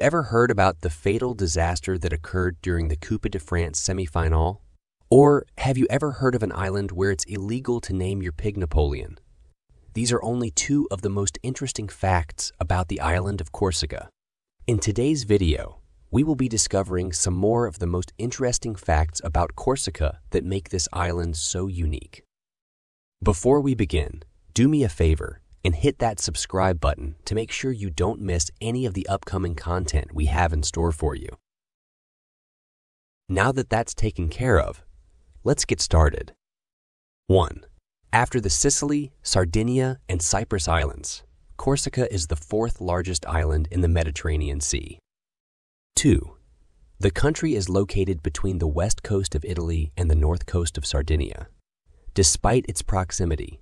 ever heard about the fatal disaster that occurred during the Coupe de France semi-finale? Or have you ever heard of an island where it's illegal to name your pig Napoleon? These are only two of the most interesting facts about the island of Corsica. In today's video, we will be discovering some more of the most interesting facts about Corsica that make this island so unique. Before we begin, do me a favor and hit that subscribe button to make sure you don't miss any of the upcoming content we have in store for you. Now that that's taken care of, let's get started. 1. After the Sicily, Sardinia, and Cyprus Islands, Corsica is the fourth largest island in the Mediterranean Sea. 2. The country is located between the west coast of Italy and the north coast of Sardinia. Despite its proximity,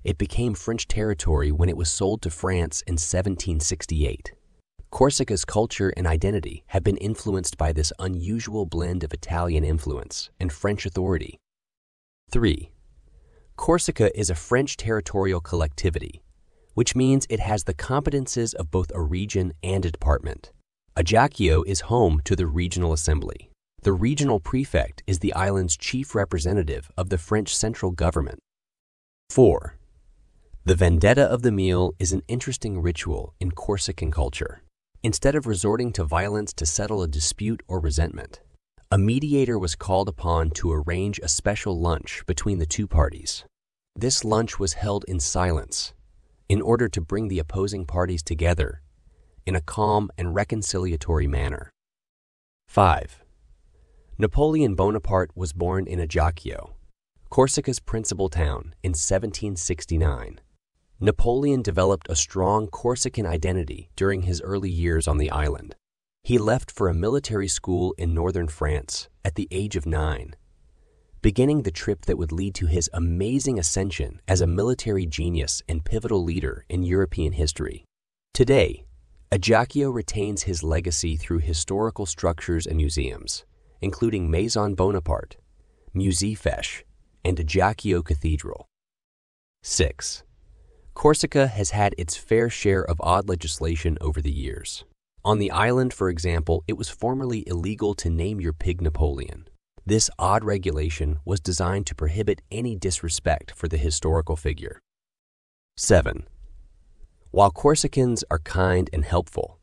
it became French territory when it was sold to France in 1768. Corsica's culture and identity have been influenced by this unusual blend of Italian influence and French authority. 3. Corsica is a French territorial collectivity, which means it has the competences of both a region and a department. Ajaccio is home to the regional assembly. The regional prefect is the island's chief representative of the French central government. 4. The vendetta of the meal is an interesting ritual in Corsican culture. Instead of resorting to violence to settle a dispute or resentment, a mediator was called upon to arrange a special lunch between the two parties. This lunch was held in silence in order to bring the opposing parties together in a calm and reconciliatory manner. 5. Napoleon Bonaparte was born in Ajaccio, Corsica's principal town, in 1769. Napoleon developed a strong Corsican identity during his early years on the island. He left for a military school in northern France at the age of 9, beginning the trip that would lead to his amazing ascension as a military genius and pivotal leader in European history. Today, Ajaccio retains his legacy through historical structures and museums, including Maison Bonaparte, Musée Fesch, and Ajaccio Cathedral. 6. Corsica has had its fair share of odd legislation over the years. On the island, for example, it was formerly illegal to name your pig Napoleon. This odd regulation was designed to prohibit any disrespect for the historical figure. 7. While Corsicans are kind and helpful,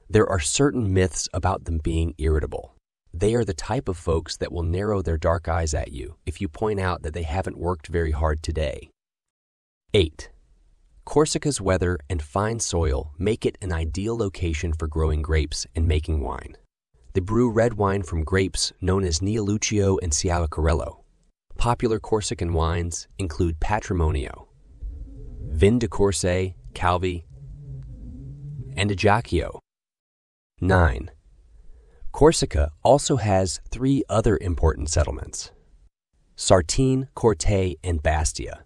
there are certain myths about them being irritable. They are the type of folks that will narrow their dark eyes at you if you point out that they haven't worked very hard today. 8. Corsica's weather and fine soil make it an ideal location for growing grapes and making wine. They brew red wine from grapes known as Neoluccio and Ciaocarello. Popular Corsican wines include Patrimonio, Vin de Corse, Calvi, and Ajaccio. 9. Corsica also has 3 other important settlements: Sartine, Corte, and Bastia.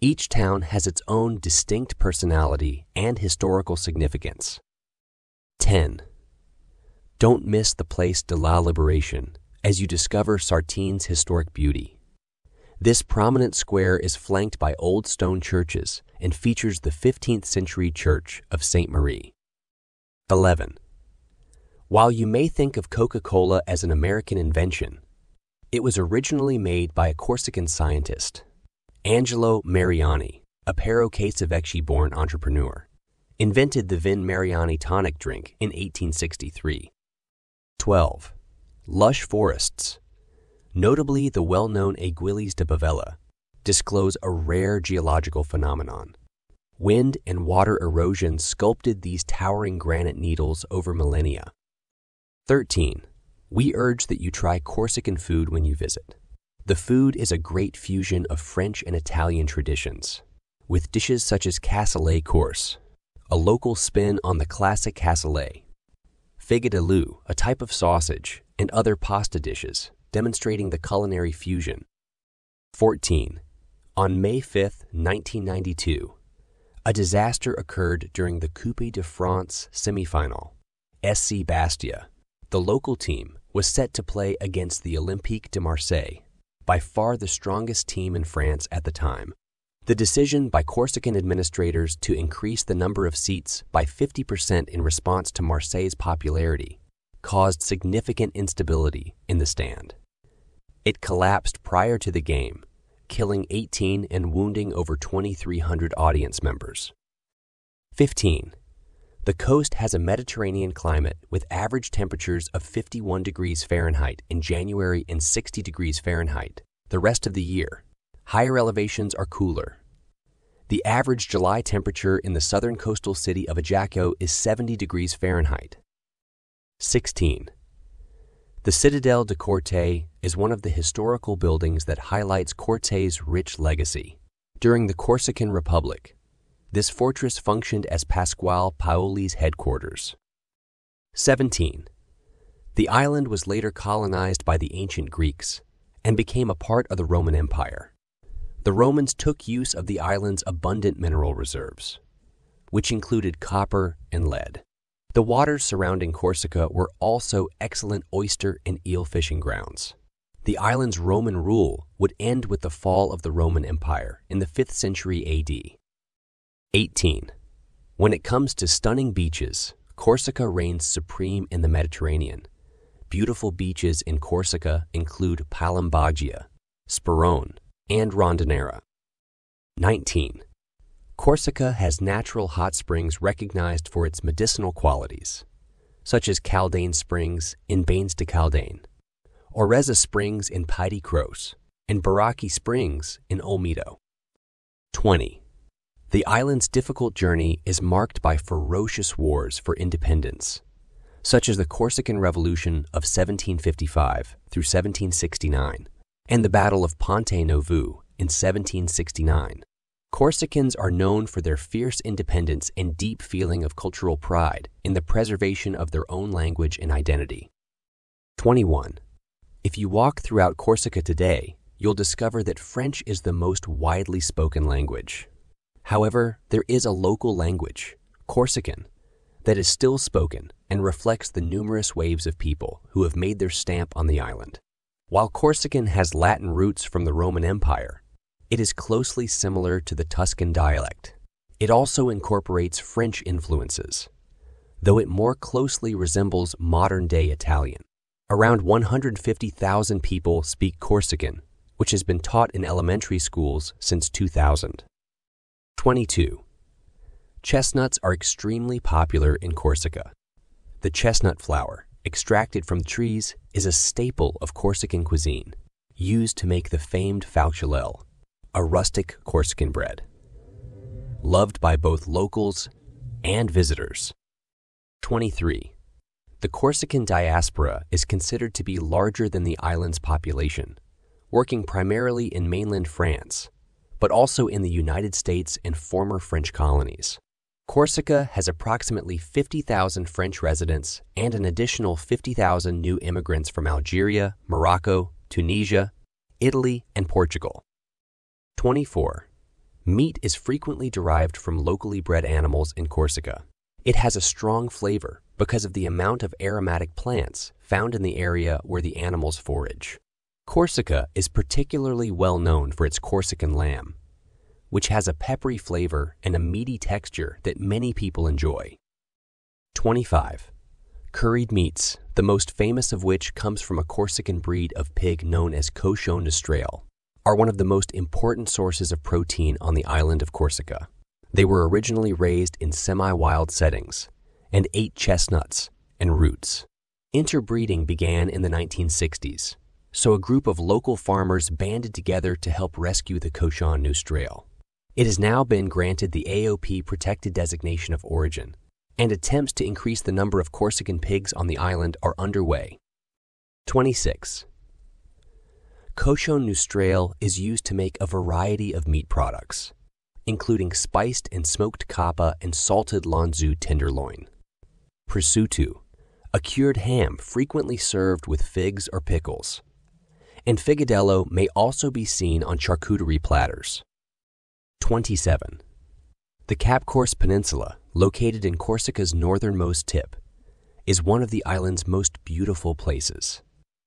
Each town has its own distinct personality and historical significance. 10. Don't miss the Place de la Liberation as you discover Sartine's historic beauty. This prominent square is flanked by old stone churches and features the 15th century church of Saint Marie. 11. While you may think of Coca-Cola as an American invention, it was originally made by a Corsican scientist, Angelo Mariani, a Pero Casavecchi-born entrepreneur, invented the Vin Mariani tonic drink in 1863. 12. Lush forests, notably the well-known Aiguilles de Bavella, disclose a rare geological phenomenon. Wind and water erosion sculpted these towering granite needles over millennia. 13. We urge that you try Corsican food when you visit. The food is a great fusion of French and Italian traditions, with dishes such as cassoulet Corse, a local spin on the classic cassoulet, figue de loup, a type of sausage, and other pasta dishes, demonstrating the culinary fusion. 14. On May 5, 1992, a disaster occurred during the Coupe de France semifinal. SC Bastia, the local team, was set to play against the Olympique de Marseille, by far the strongest team in France at the time. The decision by Corsican administrators to increase the number of seats by 50% in response to Marseille's popularity caused significant instability in the stand. It collapsed prior to the game, killing 18 and wounding over 2,300 audience members. 15. The coast has a Mediterranean climate with average temperatures of 51 degrees Fahrenheit in January and 60 degrees Fahrenheit the rest of the year. Higher elevations are cooler. The average July temperature in the southern coastal city of Ajaccio is 70 degrees Fahrenheit. 16. The Citadel de Corte is one of the historical buildings that highlights Corte's rich legacy. During the Corsican Republic, this fortress functioned as Pasquale Paoli's headquarters. 17. The island was later colonized by the ancient Greeks and became a part of the Roman Empire. The Romans took use of the island's abundant mineral reserves, which included copper and lead. The waters surrounding Corsica were also excellent oyster and eel fishing grounds. The island's Roman rule would end with the fall of the Roman Empire in the 5th century AD. 18. When it comes to stunning beaches, Corsica reigns supreme in the Mediterranean. Beautiful beaches in Corsica include Palembaggia, Sperone, and Rondinera. 19. Corsica has natural hot springs recognized for its medicinal qualities, such as Caldane Springs in Bains de Caldane, Oreza Springs in Piedi Cros, and Baracchi Springs in Olmedo. 20. The island's difficult journey is marked by ferocious wars for independence, such as the Corsican Revolution of 1755 through 1769 and the Battle of Ponte Novo in 1769. Corsicans are known for their fierce independence and deep feeling of cultural pride in the preservation of their own language and identity. 21. If you walk throughout Corsica today, you'll discover that French is the most widely spoken language. However, there is a local language, Corsican, that is still spoken and reflects the numerous waves of people who have made their stamp on the island. While Corsican has Latin roots from the Roman Empire, it is closely similar to the Tuscan dialect. It also incorporates French influences, though it more closely resembles modern-day Italian. Around 150,000 people speak Corsican, which has been taught in elementary schools since 2000. 22. Chestnuts are extremely popular in Corsica. The chestnut flour, extracted from trees, is a staple of Corsican cuisine, used to make the famed falciolelle, a rustic Corsican bread, loved by both locals and visitors. 23. The Corsican diaspora is considered to be larger than the island's population, working primarily in mainland France, but also in the United States and former French colonies. Corsica has approximately 50,000 French residents and an additional 50,000 new immigrants from Algeria, Morocco, Tunisia, Italy, and Portugal. 24. Meat is frequently derived from locally bred animals in Corsica. It has a strong flavor because of the amount of aromatic plants found in the area where the animals forage. Corsica is particularly well known for its Corsican lamb, which has a peppery flavor and a meaty texture that many people enjoy. 25. Curried meats, the most famous of which comes from a Corsican breed of pig known as Cochon Nostrale, are one of the most important sources of protein on the island of Corsica. They were originally raised in semi-wild settings and ate chestnuts and roots. Interbreeding began in the 1960s, so a group of local farmers banded together to help rescue the Cochon Nostrale. It has now been granted the AOP Protected Designation of Origin, and attempts to increase the number of Corsican pigs on the island are underway. 26. Cochon Nostrale is used to make a variety of meat products, including spiced and smoked capa and salted lonzu tenderloin. Prosciutto, a cured ham frequently served with figs or pickles, and figadello may also be seen on charcuterie platters. 27. The Cap Corse Peninsula, located in Corsica's northernmost tip, is one of the island's most beautiful places.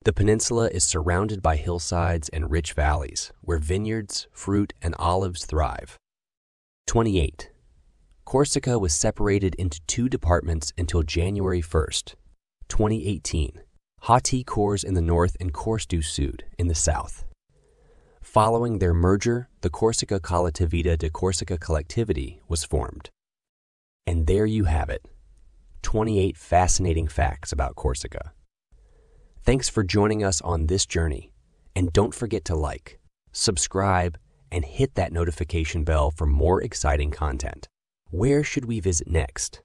The peninsula is surrounded by hillsides and rich valleys where vineyards, fruit, and olives thrive. 28. Corsica was separated into two departments until January 1st, 2018, Hati Kors in the north and Kors du Sud in the south. Following their merger, the Corsica Collettività de Corsica collectivity was formed. And there you have it, 28 fascinating facts about Corsica. Thanks for joining us on this journey, and don't forget to like, subscribe, and hit that notification bell for more exciting content. Where should we visit next?